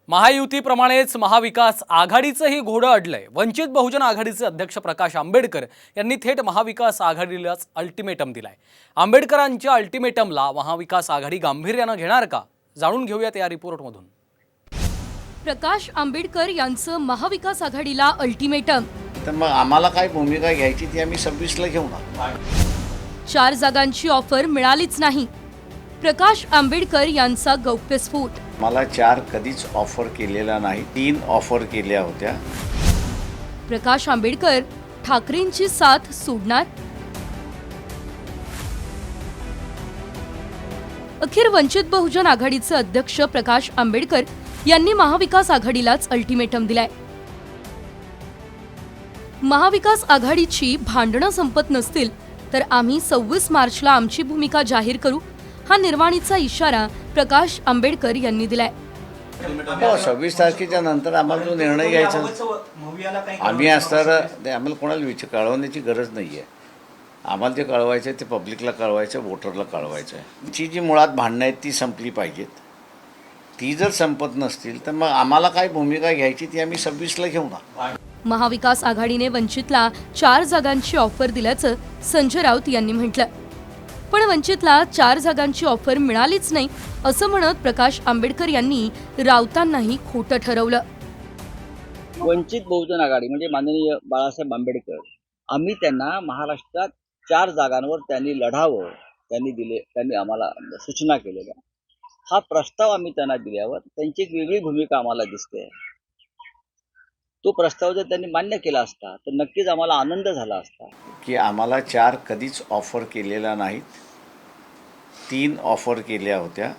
महायुतीप्रमाणेच महाविकास आघाडीचंही घोडं अडलंय। वंचित बहुजन आघाडीचे अध्यक्ष प्रकाश आंबेडकर यांनी थेट महाविकास आघाडीलाच अल्टिमेटम दिलाय। आंबेडकरांच्या अल्टिमेटमला महाविकास आघाडी गांभीर्यानं घेणार का, जाणून घेऊयात या रिपोर्टमधून। प्रकाश आंबेडकर यांचं महाविकास आघाडीला अल्टिमेटम। तर मग आम्हाला काय भूमिका घ्यायची ती आम्ही 26ला घेऊ ना। 4 जागांची ऑफर मिळालीच नाही। प्रकाश आंबेडकर यांचा गौप्यस्फोट। मला 4 कधीच ऑफर केलेला नाही, 3 ऑफर केल्या होत्या। प्रकाश आंबेडकर ठाकरेंची साथ सोडणार? अखेर वंचित बहुजन आघाडीचे अध्यक्ष प्रकाश आंबेडकर यांनी महाविकास आघाडीलाच अल्टिमेटम दिलाय। महाविकास आघाडीची भांडणं संपत नसतील तर आम्ही 26 मार्चला आमची भूमिका जाहीर करू, हा निर्वाणीचा इशारा प्रकाश आंबेडकर यांनी दिलाय। 26 तारखेच्या नंतर आम्हाला जो निर्णय घ्यायचा आम्ही असताना आम्हाला कोणाला कळवण्याची गरज नाही आहे। आम्हाला जे कळवायचं आहे ते पब्लिकला कळवायचं, वोटरला कळवायचं आहे। जी मुळात भांडणं आहेत ती संपली पाहिजेत। ती जर संपत नसतील तर मग आम्हाला काय भूमिका घ्यायची ती आम्ही 26ला घेऊ ना। महाविकास आघाडीने वंचितला 4 जागांची ऑफर दिल्याचं संजय राऊत यांनी म्हटलं, पण वंचितला 4 जागांची ऑफर मिळालीच नाही असं म्हणत प्रकाश आंबेडकर यांनी राऊतांनाही खोटं ठरवलं। वंचित बहुजन आघाडी म्हणजे माननीय बाळासाहेब आंबेडकर, आम्ही त्यांना महाराष्ट्रात 4 जागांवर त्यांनी लढावं, त्यांनी आम्हाला सूचना केलेल्या। हा प्रस्ताव आम्ही त्यांना दिल्यावर त्यांची एक वेगळी भूमिका आम्हाला दिसते। तो प्रस्ताव जर त्यांनी मान्य केला असता तर नक्कीच आम्हाला आनंद झाला असता। की आम्हाला 4 कधीच ऑफर केलेला नाहीत, 3 ऑफर केल्या होत्या।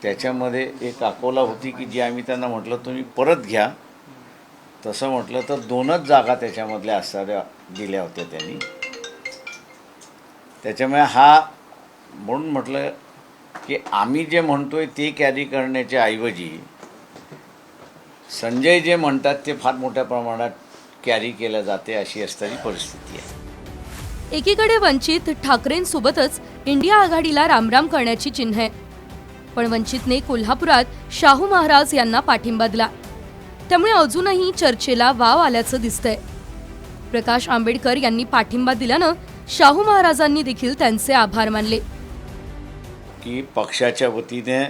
त्याच्यामध्ये एक अकोला होती की जी आम्ही त्यांना म्हटलं तुम्ही परत घ्या, तसं म्हटलं तर 2च जागा त्याच्यामधल्या असणाऱ्या दिल्या होत्या त्यांनी। त्याच्यामुळे म्हणून म्हटलं की आम्ही जे म्हणतोय ते कॅरी करण्याच्या ऐवजी संजय जे म्हणतात ते फार मोठ्या प्रमाणात कॅरी केलं जाते, अशी असणारी परिस्थिती आहे। एकीकडे वंचित ठाकरेंसोबतच इंडिया आघाडीला रामराम करण्याची चिन्ह आहे, पण वंचितने कोल्हापुरात शाहू महाराज यांना पाठिंबा दिला, त्यामुळे अजूनही चर्चेला वाव आल्याचं दिसतंय। प्रकाश आंबेडकर यांनी पाठिंबा दिल्यानं शाहू महाराजांनी देखील त्यांचे आभार मानले। की पक्षाच्या वतीने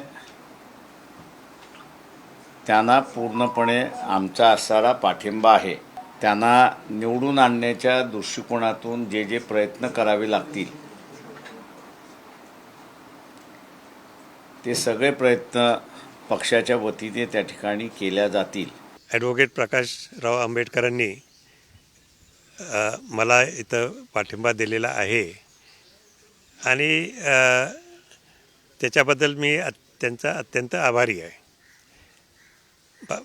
त्यांना पूर्णपणे आमचा असणारा पाठिंबा आहे। त्यांना निवडून आणण्याच्या दृष्टिकोनातून जे जे प्रयत्न करावे लागतील ते सगळे प्रयत्न पक्षाच्या वतीने त्या ठिकाणी केल्या जातील। ॲडव्होकेट प्रकाशराव आंबेडकरांनी मला इथं पाठिंबा दिलेला आहे आणि त्याच्याबद्दल मी त्यांचा अत्यंत आभारी आहे।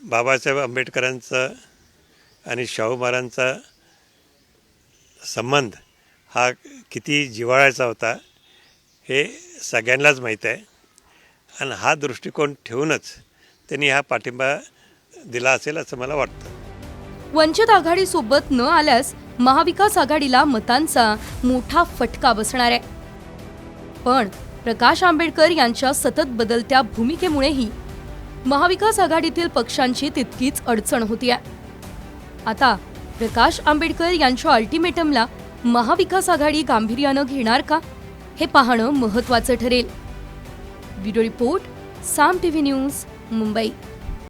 बाबासाहेब आंबेडकरांचं आणि शाहू महाराजांचा संबंध हा किती जिव्हाळ्याचा होता हे सगळ्यांनाच माहीत आहे आणि हा दृष्टिकोन ठेवूनच त्यांनी हा पाठिंबा दिला असेल असं मला वाटतं। वंचित आघाडीसोबत न आल्यास महाविकास आघाडीला मतांचा मोठा फटका बसणार आहे, पण प्रकाश आंबेडकर यांच्या सतत बदलत्या भूमिकेमुळेही महाविकास आघाडीतील पक्षांची तितकीच अडचण होतीये। आता प्रकाश आंबेडकर यांच्या अल्टिमेटमला महाविकास आघाडी गांभीर्यानं घेणार का, हे पाहणं महत्त्वाचं ठरेल। ब्युरो रिपोर्ट, साम टीव्ही न्यूज, मुंबई।